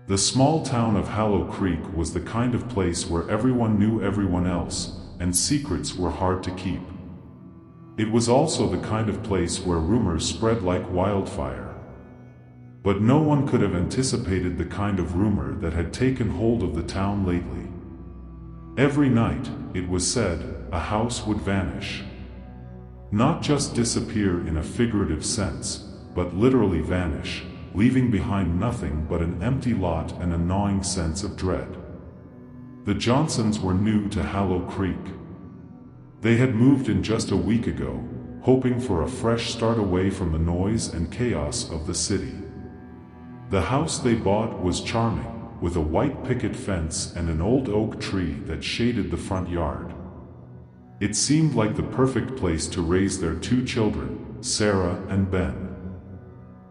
The small town of Hallow Creek was the kind of place where everyone knew everyone else, and secrets were hard to keep. It was also the kind of place where rumors spread like wildfire. But no one could have anticipated the kind of rumor that had taken hold of the town lately. Every night, it was said, a house would vanish. Not just disappear in a figurative sense, but literally vanish, leaving behind nothing but an empty lot and a gnawing sense of dread. The Johnsons were new to Hallow Creek. They had moved in just a week ago, hoping for a fresh start away from the noise and chaos of the city. The house they bought was charming, with a white picket fence and an old oak tree that shaded the front yard. It seemed like the perfect place to raise their two children, Sarah and Ben.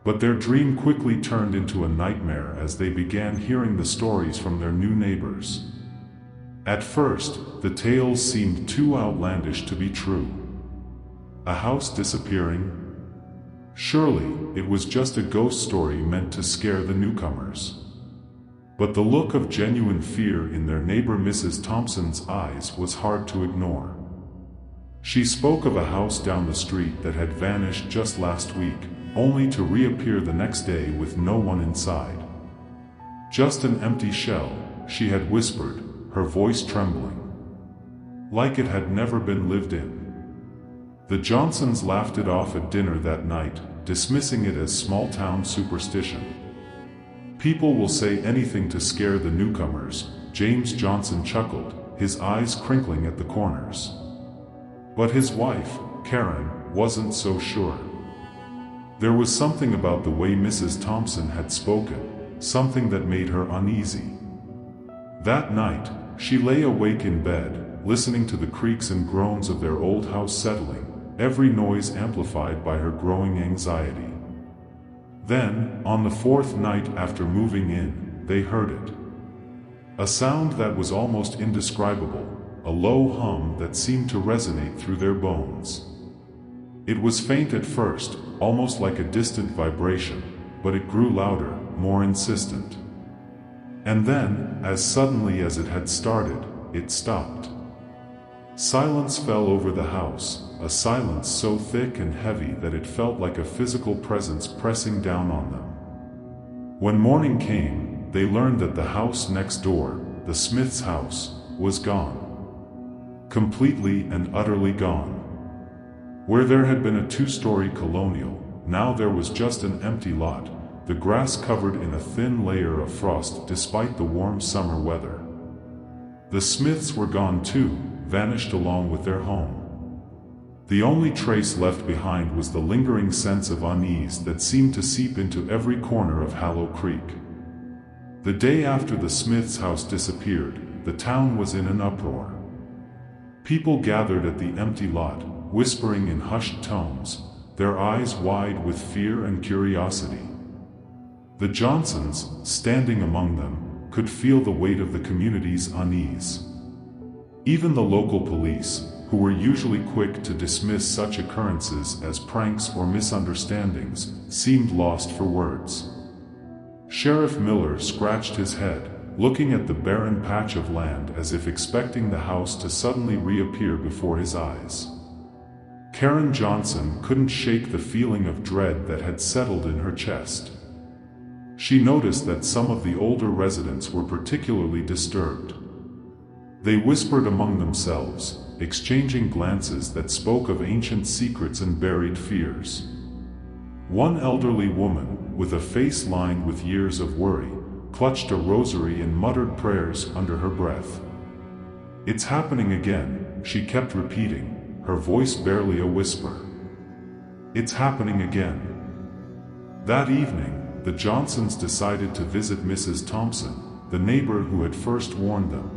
But their dream quickly turned into a nightmare as they began hearing the stories from their new neighbors. At first, the tales seemed too outlandish to be true. A house disappearing? Surely, it was just a ghost story meant to scare the newcomers. But the look of genuine fear in their neighbor Mrs. Thompson's eyes was hard to ignore. She spoke of a house down the street that had vanished just last week, only to reappear the next day with no one inside. Just an empty shell, she had whispered, her voice trembling. Like it had never been lived in. The Johnsons laughed it off at dinner that night, dismissing it as small-town superstition. People will say anything to scare the newcomers, James Johnson chuckled, his eyes crinkling at the corners. But his wife, Karen, wasn't so sure. There was something about the way Mrs. Thompson had spoken, something that made her uneasy. That night, she lay awake in bed, listening to the creaks and groans of their old house settling, every noise amplified by her growing anxiety. Then, on the fourth night after moving in, they heard it. A sound that was almost indescribable, a low hum that seemed to resonate through their bones. It was faint at first, almost like a distant vibration, but it grew louder, more insistent. And then, as suddenly as it had started, it stopped. Silence fell over the house, a silence so thick and heavy that it felt like a physical presence pressing down on them. When morning came, they learned that the house next door, the Smith's house, was gone. Completely and utterly gone. Where there had been a two-story colonial, now there was just an empty lot, the grass covered in a thin layer of frost despite the warm summer weather. The Smiths were gone too, vanished along with their home. The only trace left behind was the lingering sense of unease that seemed to seep into every corner of Hallow Creek. The day after the Smiths' house disappeared, the town was in an uproar. People gathered at the empty lot, whispering in hushed tones, their eyes wide with fear and curiosity. The Johnsons, standing among them, could feel the weight of the community's unease. Even the local police, who were usually quick to dismiss such occurrences as pranks or misunderstandings, seemed lost for words. Sheriff Miller scratched his head, looking at the barren patch of land as if expecting the house to suddenly reappear before his eyes. Karen Johnson couldn't shake the feeling of dread that had settled in her chest. She noticed that some of the older residents were particularly disturbed. They whispered among themselves, exchanging glances that spoke of ancient secrets and buried fears. One elderly woman, with a face lined with years of worry, clutched a rosary and muttered prayers under her breath. "It's happening again," she kept repeating, her voice barely a whisper. "It's happening again." That evening, the Johnsons decided to visit Mrs. Thompson, the neighbor who had first warned them.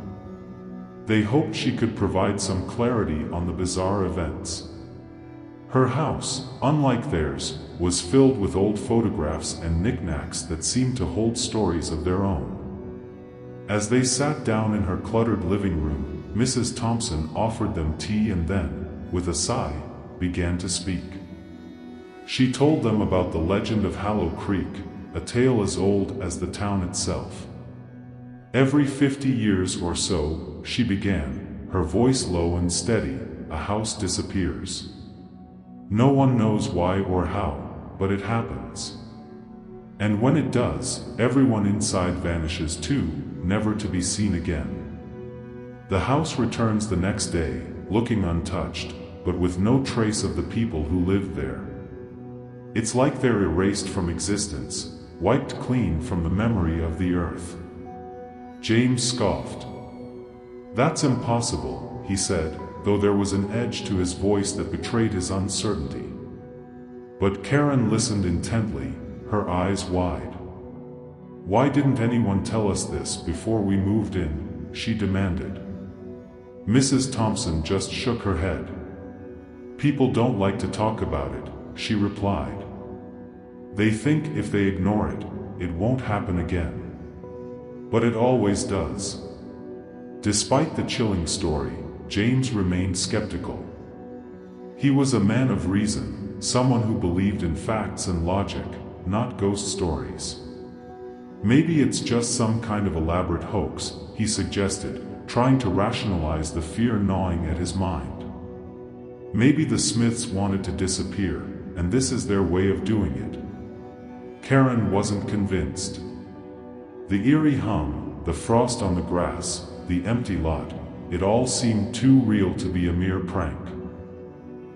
They hoped she could provide some clarity on the bizarre events. Her house, unlike theirs, was filled with old photographs and knickknacks that seemed to hold stories of their own. As they sat down in her cluttered living room, Mrs. Thompson offered them tea and then, with a sigh, began to speak. She told them about the legend of Hallow Creek, a tale as old as the town itself. Every 50 years or so, she began, her voice low and steady, a house disappears. No one knows why or how, but it happens. And when it does, everyone inside vanishes too, never to be seen again. The house returns the next day, looking untouched, but with no trace of the people who lived there. It's like they're erased from existence, wiped clean from the memory of the earth. James scoffed. "That's impossible," he said, though there was an edge to his voice that betrayed his uncertainty. But Karen listened intently, her eyes wide. "Why didn't anyone tell us this before we moved in?" she demanded. Mrs. Thompson just shook her head. "People don't like to talk about it," she replied. "They think if they ignore it, it won't happen again. But it always does." Despite the chilling story, James remained skeptical. He was a man of reason, someone who believed in facts and logic, not ghost stories. "Maybe it's just some kind of elaborate hoax," he suggested, trying to rationalize the fear gnawing at his mind. "Maybe the Smiths wanted to disappear, and this is their way of doing it." Karen wasn't convinced. The eerie hum, the frost on the grass, the empty lot, it all seemed too real to be a mere prank.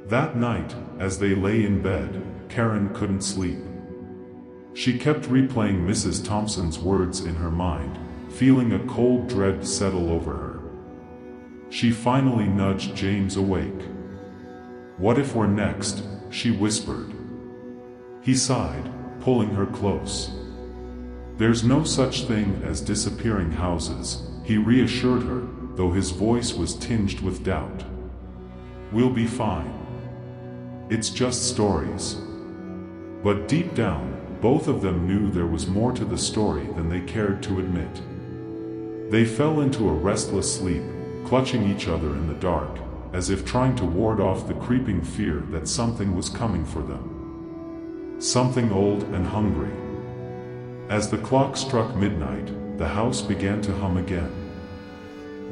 That night, as they lay in bed, Karen couldn't sleep. She kept replaying Mrs. Thompson's words in her mind, feeling a cold dread settle over her. She finally nudged James awake. "What if we're next?" she whispered. He sighed, pulling her close. "There's no such thing as disappearing houses," he reassured her, though his voice was tinged with doubt. "We'll be fine. It's just stories." But deep down, both of them knew there was more to the story than they cared to admit. They fell into a restless sleep, clutching each other in the dark, as if trying to ward off the creeping fear that something was coming for them. Something old and hungry. As the clock struck midnight, the house began to hum again.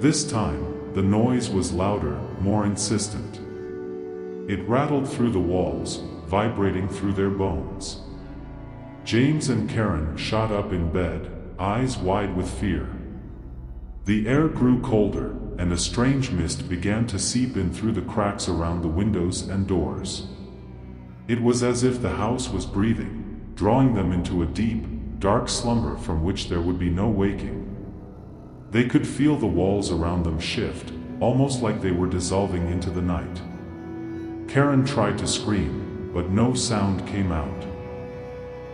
This time, the noise was louder, more insistent. It rattled through the walls, vibrating through their bones. James and Karen shot up in bed, eyes wide with fear. The air grew colder, and a strange mist began to seep in through the cracks around the windows and doors. It was as if the house was breathing, drawing them into a deep, dark slumber from which there would be no waking. They could feel the walls around them shift, almost like they were dissolving into the night. Karen tried to scream, but no sound came out.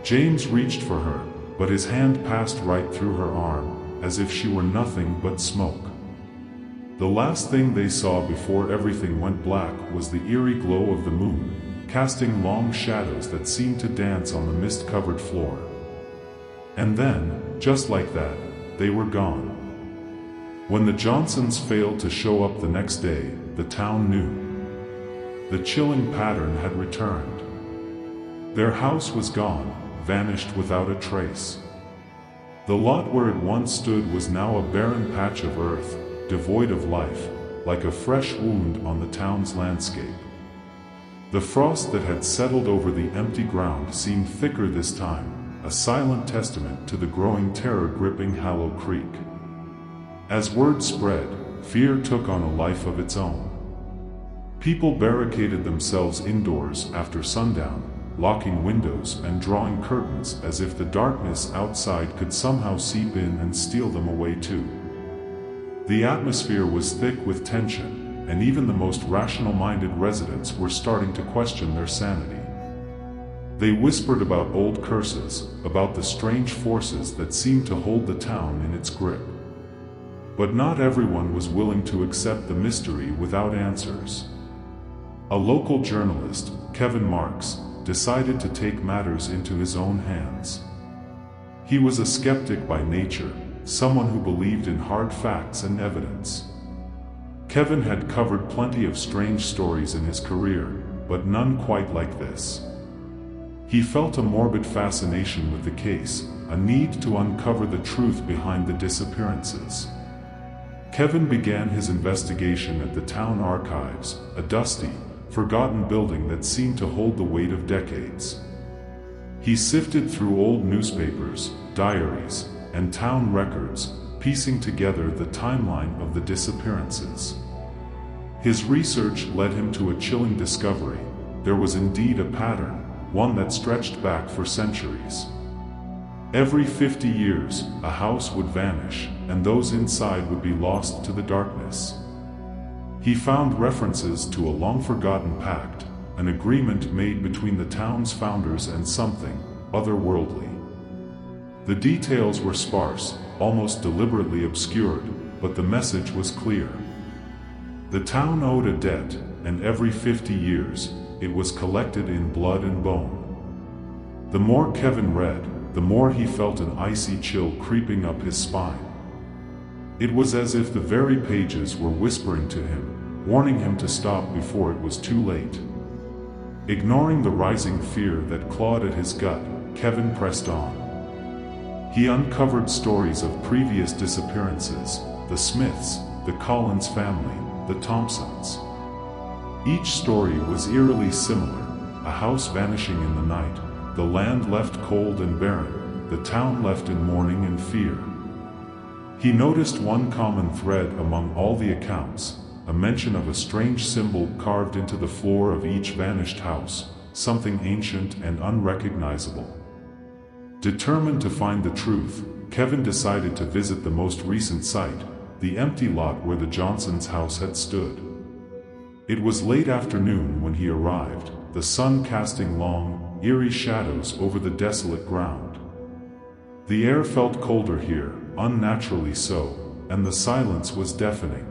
James reached for her, but his hand passed right through her arm, as if she were nothing but smoke. The last thing they saw before everything went black was the eerie glow of the moon, casting long shadows that seemed to dance on the mist-covered floor. And then, just like that, they were gone. When the Johnsons failed to show up the next day, the town knew. The chilling pattern had returned. Their house was gone, vanished without a trace. The lot where it once stood was now a barren patch of earth, devoid of life, like a fresh wound on the town's landscape. The frost that had settled over the empty ground seemed thicker this time, a silent testament to the growing terror gripping Hallow Creek. As word spread, fear took on a life of its own. People barricaded themselves indoors after sundown, locking windows and drawing curtains as if the darkness outside could somehow seep in and steal them away too. The atmosphere was thick with tension, and even the most rational-minded residents were starting to question their sanity. They whispered about old curses, about the strange forces that seemed to hold the town in its grip. But not everyone was willing to accept the mystery without answers. A local journalist, Kevin Marks, decided to take matters into his own hands. He was a skeptic by nature, someone who believed in hard facts and evidence. Kevin had covered plenty of strange stories in his career, but none quite like this. He felt a morbid fascination with the case, a need to uncover the truth behind the disappearances. Kevin began his investigation at the town archives, a dusty, forgotten building that seemed to hold the weight of decades. He sifted through old newspapers, diaries, and town records, piecing together the timeline of the disappearances. His research led him to a chilling discovery. There was indeed a pattern, one that stretched back for centuries. Every 50 years, a house would vanish, and those inside would be lost to the darkness. He found references to a long-forgotten pact, an agreement made between the town's founders and something otherworldly. The details were sparse, almost deliberately obscured, but the message was clear. The town owed a debt, and every 50 years, it was collected in blood and bone. The more Kevin read, the more he felt an icy chill creeping up his spine. It was as if the very pages were whispering to him, warning him to stop before it was too late. Ignoring the rising fear that clawed at his gut, Kevin pressed on. He uncovered stories of previous disappearances, the Smiths, the Collins family, the Thompsons. Each story was eerily similar: a house vanishing in the night, the land left cold and barren, the town left in mourning and fear. He noticed one common thread among all the accounts, a mention of a strange symbol carved into the floor of each vanished house, something ancient and unrecognizable. Determined to find the truth, Kevin decided to visit the most recent site, the empty lot where the Johnsons' house had stood. It was late afternoon when he arrived, the sun casting long, eerie shadows over the desolate ground. The air felt colder here, unnaturally so, and the silence was deafening.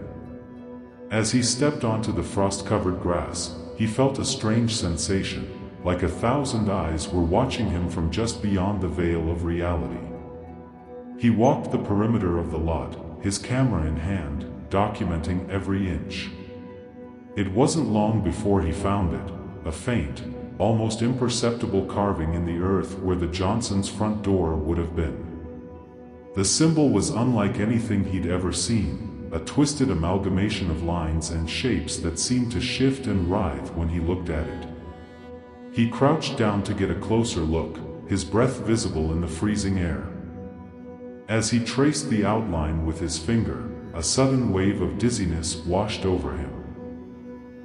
As he stepped onto the frost-covered grass, he felt a strange sensation, like 1,000 eyes were watching him from just beyond the veil of reality. He walked the perimeter of the lot, his camera in hand, documenting every inch. It wasn't long before he found it, a faint, almost imperceptible carving in the earth where the Johnsons' front door would have been. The symbol was unlike anything he'd ever seen, a twisted amalgamation of lines and shapes that seemed to shift and writhe when he looked at it. He crouched down to get a closer look, his breath visible in the freezing air. As he traced the outline with his finger, a sudden wave of dizziness washed over him.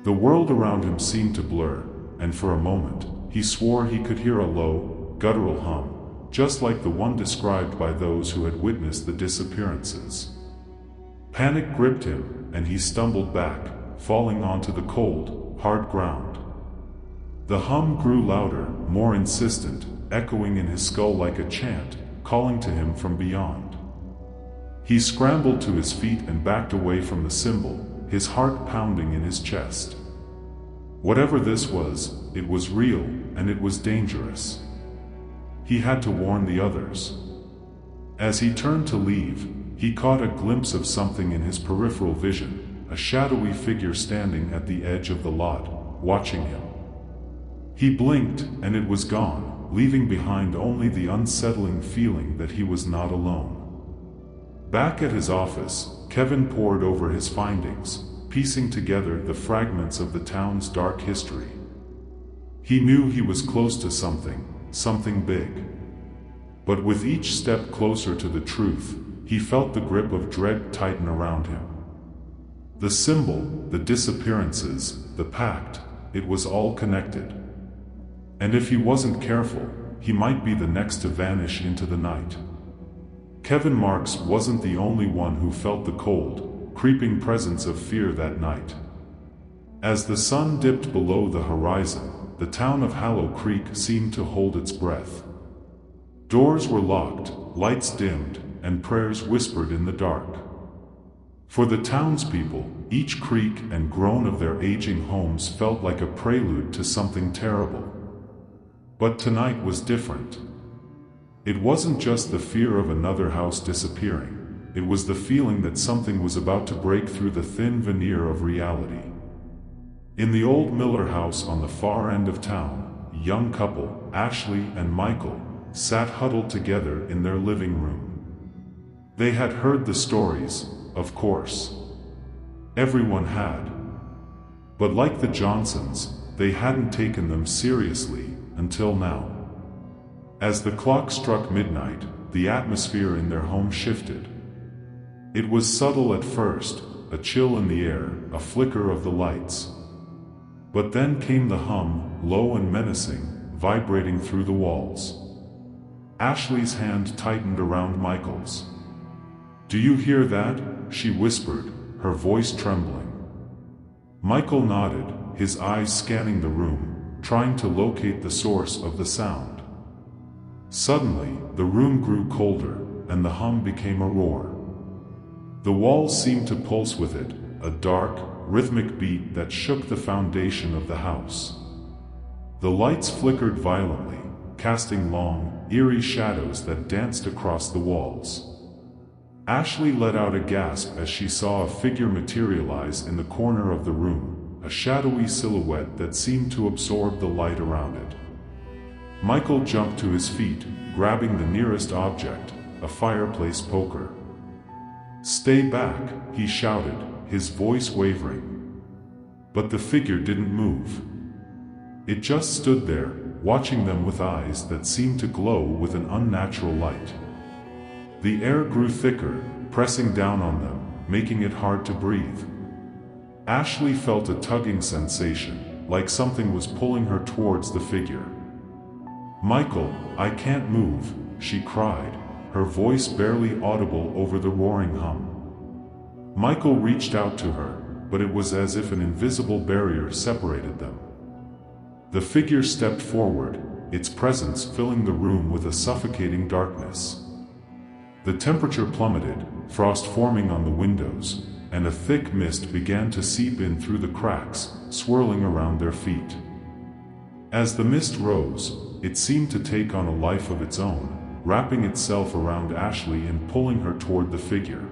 The world around him seemed to blur, and for a moment, he swore he could hear a low, guttural hum, just like the one described by those who had witnessed the disappearances. Panic gripped him, and he stumbled back, falling onto the cold, hard ground. The hum grew louder, more insistent, echoing in his skull like a chant, calling to him from beyond. He scrambled to his feet and backed away from the symbol, his heart pounding in his chest. Whatever this was, it was real, and it was dangerous. He had to warn the others. As he turned to leave, he caught a glimpse of something in his peripheral vision, a shadowy figure standing at the edge of the lot, watching him. He blinked, and it was gone, leaving behind only the unsettling feeling that he was not alone. Back at his office, Kevin pored over his findings, piecing together the fragments of the town's dark history. He knew he was close to something big. But with each step closer to the truth, he felt the grip of dread tighten around him. The symbol, the disappearances, the pact, it was all connected. And if he wasn't careful, he might be the next to vanish into the night. Kevin Marks wasn't the only one who felt the cold, creeping presence of fear that night. As the sun dipped below the horizon, the town of Hallow Creek seemed to hold its breath. Doors were locked, lights dimmed, and prayers whispered in the dark. For the townspeople, each creak and groan of their aging homes felt like a prelude to something terrible. But tonight was different. It wasn't just the fear of another house disappearing, it was the feeling that something was about to break through the thin veneer of reality. In the old Miller house on the far end of town, young couple, Ashley and Michael, sat huddled together in their living room. They had heard the stories, of course. Everyone had. But like the Johnsons, they hadn't taken them seriously until now. As the clock struck midnight, the atmosphere in their home shifted. It was subtle at first, a chill in the air, a flicker of the lights. But then came the hum, low and menacing, vibrating through the walls. Ashley's hand tightened around Michael's. "Do you hear that?" she whispered, her voice trembling. Michael nodded, his eyes scanning the room, trying to locate the source of the sound. Suddenly, the room grew colder, and the hum became a roar. The walls seemed to pulse with it, a dark, rhythmic beat that shook the foundation of the house. The lights flickered violently, casting long, eerie shadows that danced across the walls. Ashley let out a gasp as she saw a figure materialize in the corner of the room, a shadowy silhouette that seemed to absorb the light around it. Michael jumped to his feet, grabbing the nearest object, a fireplace poker. "Stay back," he shouted, his voice wavering. But the figure didn't move. It just stood there, watching them with eyes that seemed to glow with an unnatural light. The air grew thicker, pressing down on them, making it hard to breathe. Ashley felt a tugging sensation, like something was pulling her towards the figure. "Michael, I can't move," she cried, her voice barely audible over the roaring hum. Michael reached out to her, but it was as if an invisible barrier separated them. The figure stepped forward, its presence filling the room with a suffocating darkness. The temperature plummeted, frost forming on the windows, and a thick mist began to seep in through the cracks, swirling around their feet. As the mist rose, it seemed to take on a life of its own, wrapping itself around Ashley and pulling her toward the figure.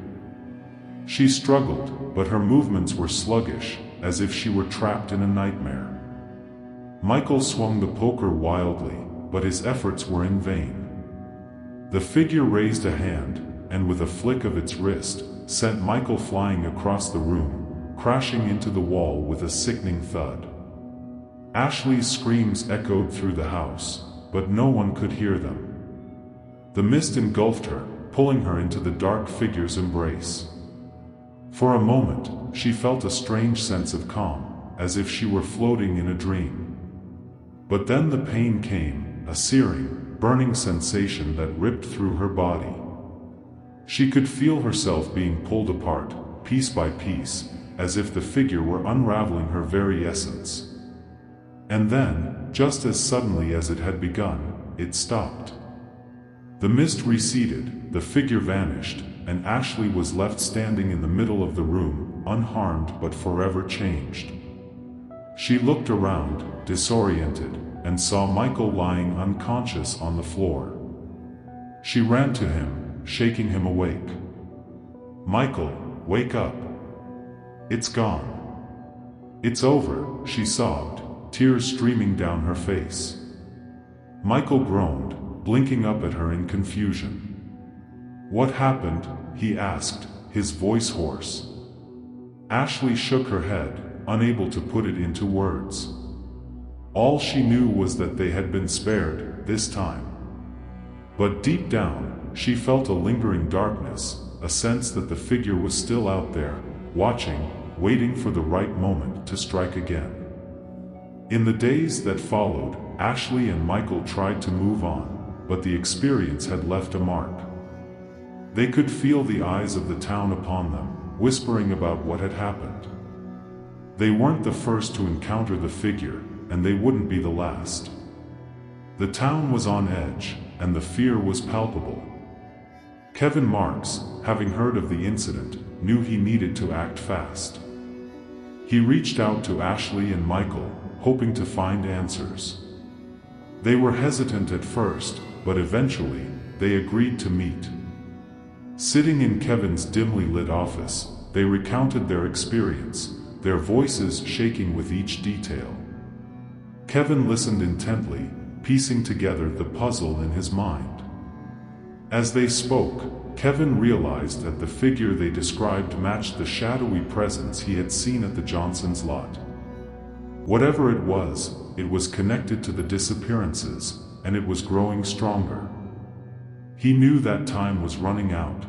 She struggled, but her movements were sluggish, as if she were trapped in a nightmare. Michael swung the poker wildly, but his efforts were in vain. The figure raised a hand, and with a flick of its wrist, sent Michael flying across the room, crashing into the wall with a sickening thud. Ashley's screams echoed through the house, but no one could hear them. The mist engulfed her, pulling her into the dark figure's embrace. For a moment, she felt a strange sense of calm, as if she were floating in a dream. But then the pain came, a searing, burning sensation that ripped through her body. She could feel herself being pulled apart, piece by piece, as if the figure were unraveling her very essence. And then, just as suddenly as it had begun, it stopped. The mist receded, the figure vanished, and Ashley was left standing in the middle of the room, unharmed but forever changed. She looked around, disoriented, and saw Michael lying unconscious on the floor. She ran to him, shaking him awake. "Michael, wake up. It's gone. It's over," she sobbed, tears streaming down her face. Michael groaned, blinking up at her in confusion. "What happened?" he asked, his voice hoarse. Ashley shook her head, unable to put it into words. All she knew was that they had been spared, this time. But deep down, she felt a lingering darkness, a sense that the figure was still out there, watching, waiting for the right moment to strike again. In the days that followed, Ashley and Michael tried to move on, but the experience had left a mark. They could feel the eyes of the town upon them, whispering about what had happened. They weren't the first to encounter the figure, and they wouldn't be the last. The town was on edge, and the fear was palpable. Kevin Marks, having heard of the incident, knew he needed to act fast. He reached out to Ashley and Michael, hoping to find answers. They were hesitant at first, but eventually, they agreed to meet. Sitting in Kevin's dimly lit office, they recounted their experience, their voices shaking with each detail. Kevin listened intently, piecing together the puzzle in his mind. As they spoke, Kevin realized that the figure they described matched the shadowy presence he had seen at the Johnsons' lot. Whatever it was connected to the disappearances, and it was growing stronger. He knew that time was running out.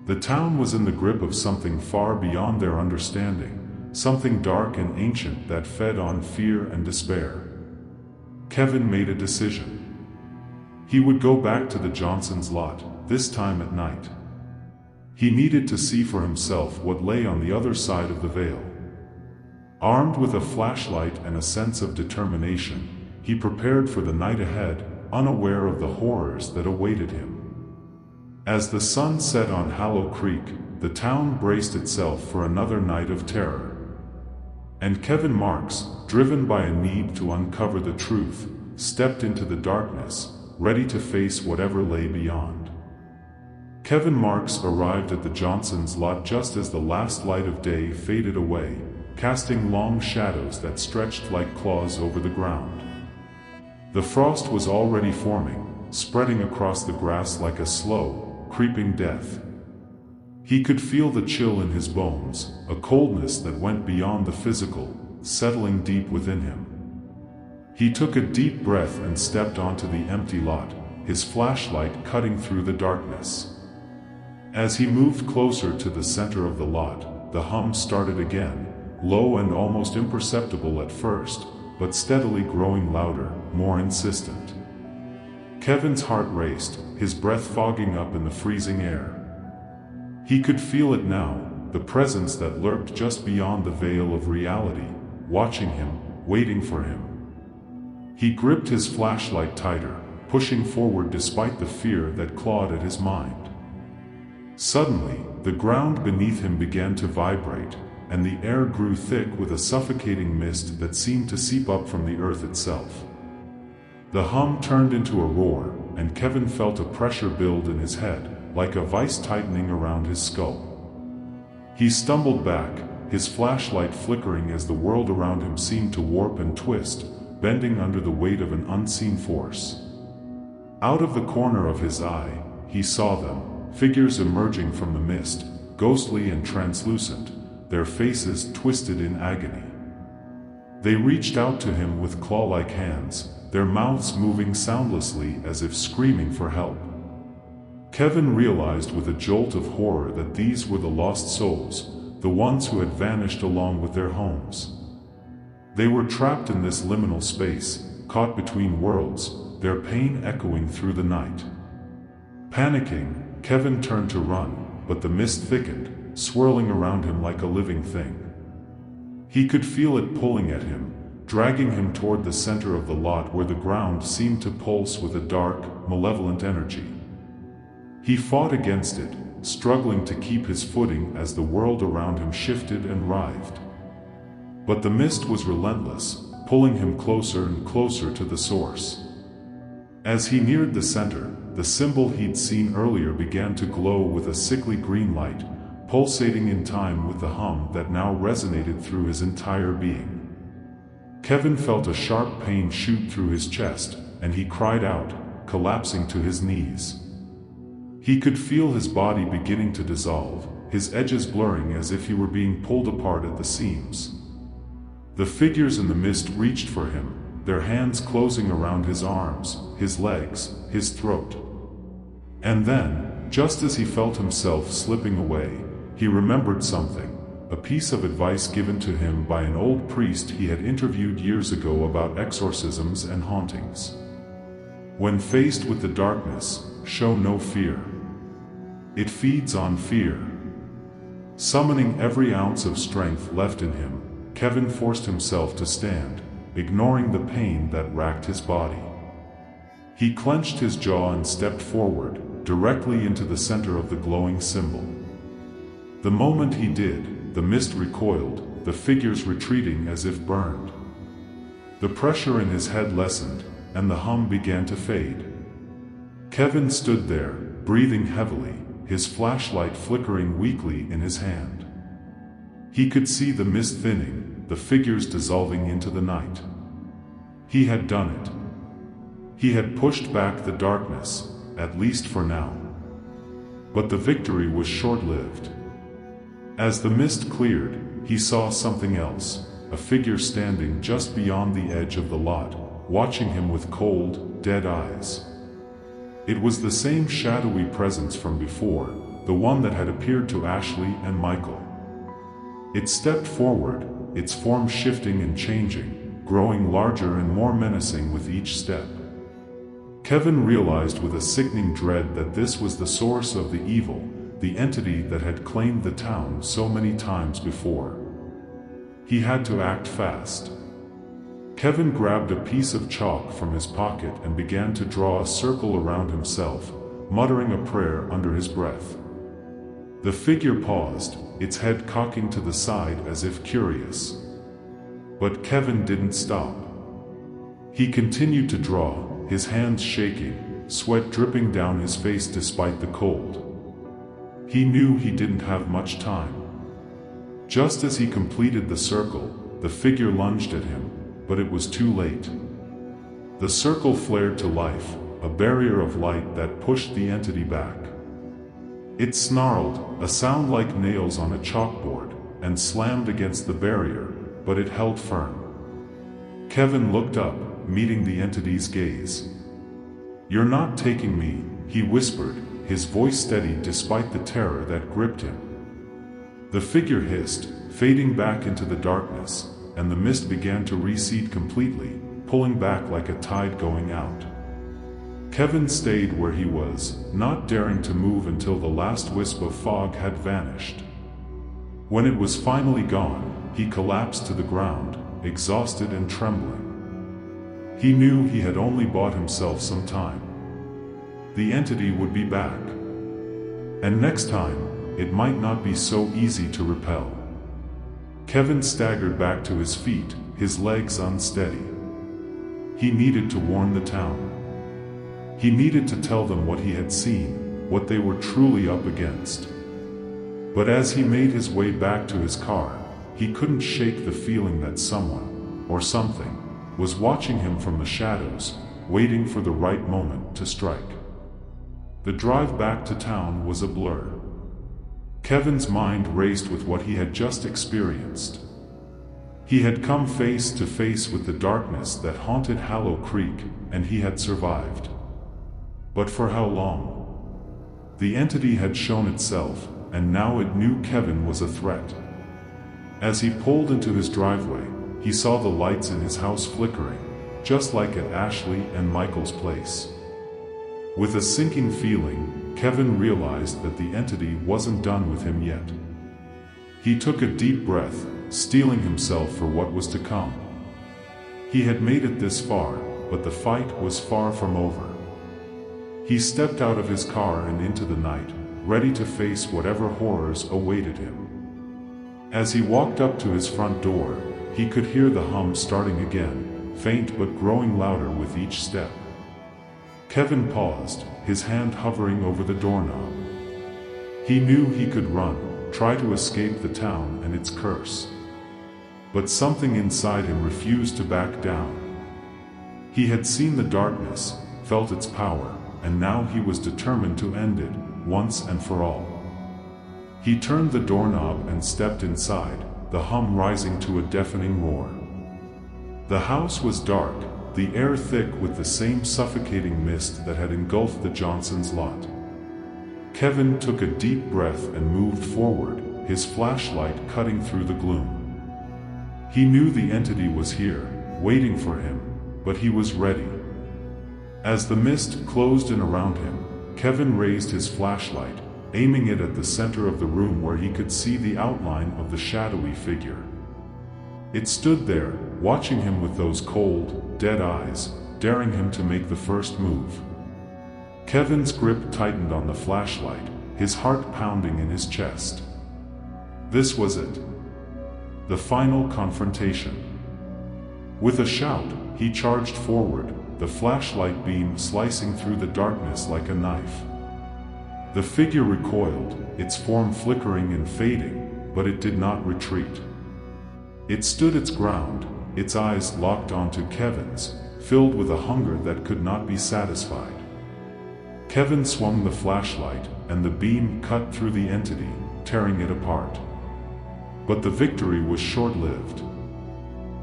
The town was in the grip of something far beyond their understanding, something dark and ancient that fed on fear and despair. Kevin made a decision. He would go back to the Johnsons' lot, this time at night. He needed to see for himself what lay on the other side of the veil. Armed with a flashlight and a sense of determination, he prepared for the night ahead, unaware of the horrors that awaited him. As the sun set on Hallow Creek, the town braced itself for another night of terror. And Kevin Marks, driven by a need to uncover the truth, stepped into the darkness, ready to face whatever lay beyond. Kevin Marks arrived at the Johnsons' lot just as the last light of day faded away, casting long shadows that stretched like claws over the ground. The frost was already forming, spreading across the grass like a slow, creeping death. He could feel the chill in his bones, a coldness that went beyond the physical, settling deep within him. He took a deep breath and stepped onto the empty lot, his flashlight cutting through the darkness. As he moved closer to the center of the lot, the hum started again, low and almost imperceptible at first, but steadily growing louder, more insistent. Kevin's heart raced, his breath fogging up in the freezing air. He could feel it now, the presence that lurked just beyond the veil of reality, watching him, waiting for him. He gripped his flashlight tighter, pushing forward despite the fear that clawed at his mind. Suddenly, the ground beneath him began to vibrate, and the air grew thick with a suffocating mist that seemed to seep up from the earth itself. The hum turned into a roar, and Kevin felt a pressure build in his head, like a vice tightening around his skull. He stumbled back, his flashlight flickering as the world around him seemed to warp and twist, bending under the weight of an unseen force. Out of the corner of his eye, he saw them, figures emerging from the mist, ghostly and translucent, their faces twisted in agony. They reached out to him with claw-like hands, their mouths moving soundlessly as if screaming for help. Kevin realized with a jolt of horror that these were the lost souls, the ones who had vanished along with their homes. They were trapped in this liminal space, caught between worlds, their pain echoing through the night. Panicking, Kevin turned to run, but the mist thickened, swirling around him like a living thing. He could feel it pulling at him, dragging him toward the center of the lot where the ground seemed to pulse with a dark, malevolent energy. He fought against it, struggling to keep his footing as the world around him shifted and writhed. But the mist was relentless, pulling him closer and closer to the source. As he neared the center, the symbol he'd seen earlier began to glow with a sickly green light, pulsating in time with the hum that now resonated through his entire being. Kevin felt a sharp pain shoot through his chest, and he cried out, collapsing to his knees. He could feel his body beginning to dissolve, his edges blurring as if he were being pulled apart at the seams. The figures in the mist reached for him, their hands closing around his arms, his legs, his throat. And then, just as he felt himself slipping away, he remembered something, a piece of advice given to him by an old priest he had interviewed years ago about exorcisms and hauntings. When faced with the darkness, show no fear. It feeds on fear. Summoning every ounce of strength left in him, Kevin forced himself to stand, ignoring the pain that racked his body. He clenched his jaw and stepped forward, directly into the center of the glowing symbol. The moment he did, the mist recoiled, the figures retreating as if burned. The pressure in his head lessened, and the hum began to fade. Kevin stood there, breathing heavily, his flashlight flickering weakly in his hand. He could see the mist thinning, the figures dissolving into the night. He had done it. He had pushed back the darkness, at least for now. But the victory was short-lived. As the mist cleared, he saw something else, a figure standing just beyond the edge of the lot, watching him with cold, dead eyes. It was the same shadowy presence from before, the one that had appeared to Ashley and Michael. It stepped forward, its form shifting and changing, growing larger and more menacing with each step. Kevin realized with a sickening dread that this was the source of the evil, the entity that had claimed the town so many times before. He had to act fast. Kevin grabbed a piece of chalk from his pocket and began to draw a circle around himself, muttering a prayer under his breath. The figure paused, its head cocking to the side as if curious. But Kevin didn't stop. He continued to draw, his hands shaking, sweat dripping down his face despite the cold. He knew he didn't have much time. Just as he completed the circle, the figure lunged at him, but it was too late. The circle flared to life, a barrier of light that pushed the entity back. It snarled, a sound like nails on a chalkboard, and slammed against the barrier, but it held firm. Kevin looked up, meeting the entity's gaze. "You're not taking me," he whispered, his voice steady despite the terror that gripped him. The figure hissed, fading back into the darkness, and the mist began to recede completely, pulling back like a tide going out. Kevin stayed where he was, not daring to move until the last wisp of fog had vanished. When it was finally gone, he collapsed to the ground, exhausted and trembling. He knew he had only bought himself some time. The entity would be back. And next time, it might not be so easy to repel. Kevin staggered back to his feet, his legs unsteady. He needed to warn the town. He needed to tell them what he had seen, what they were truly up against. But as he made his way back to his car, he couldn't shake the feeling that someone, or something, was watching him from the shadows, waiting for the right moment to strike. The drive back to town was a blur. Kevin's mind raced with what he had just experienced. He had come face to face with the darkness that haunted Hallow Creek, and he had survived. But for how long? The entity had shown itself, and now it knew Kevin was a threat. As he pulled into his driveway, he saw the lights in his house flickering, just like at Ashley and Michael's place. With a sinking feeling, Kevin realized that the entity wasn't done with him yet. He took a deep breath, steeling himself for what was to come. He had made it this far, but the fight was far from over. He stepped out of his car and into the night, ready to face whatever horrors awaited him. As he walked up to his front door, he could hear the hum starting again, faint but growing louder with each step. Kevin paused, his hand hovering over the doorknob. He knew he could run, try to escape the town and its curse. But something inside him refused to back down. He had seen the darkness, felt its power, and now he was determined to end it, once and for all. He turned the doorknob and stepped inside, the hum rising to a deafening roar. The house was dark, the air thick with the same suffocating mist that had engulfed the Johnsons' lot. Kevin took a deep breath and moved forward, his flashlight cutting through the gloom. He knew the entity was here, waiting for him, but he was ready. As the mist closed in around him, Kevin raised his flashlight, aiming it at the center of the room where he could see the outline of the shadowy figure. It stood there, watching him with those cold, dead eyes, daring him to make the first move. Kevin's grip tightened on the flashlight, his heart pounding in his chest. This was it. The final confrontation. With a shout, he charged forward, the flashlight beam slicing through the darkness like a knife. The figure recoiled, its form flickering and fading, but it did not retreat. It stood its ground, its eyes locked onto Kevin's, filled with a hunger that could not be satisfied. Kevin swung the flashlight, and the beam cut through the entity, tearing it apart. But the victory was short-lived.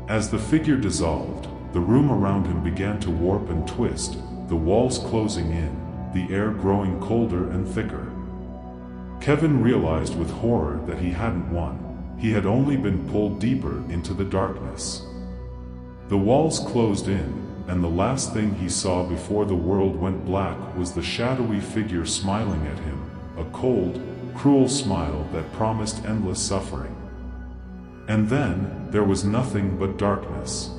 As the figure dissolved, the room around him began to warp and twist, the walls closing in, the air growing colder and thicker. Kevin realized with horror that he hadn't won. He had only been pulled deeper into the darkness. The walls closed in, and the last thing he saw before the world went black was the shadowy figure smiling at him, a cold, cruel smile that promised endless suffering. And then, there was nothing but darkness.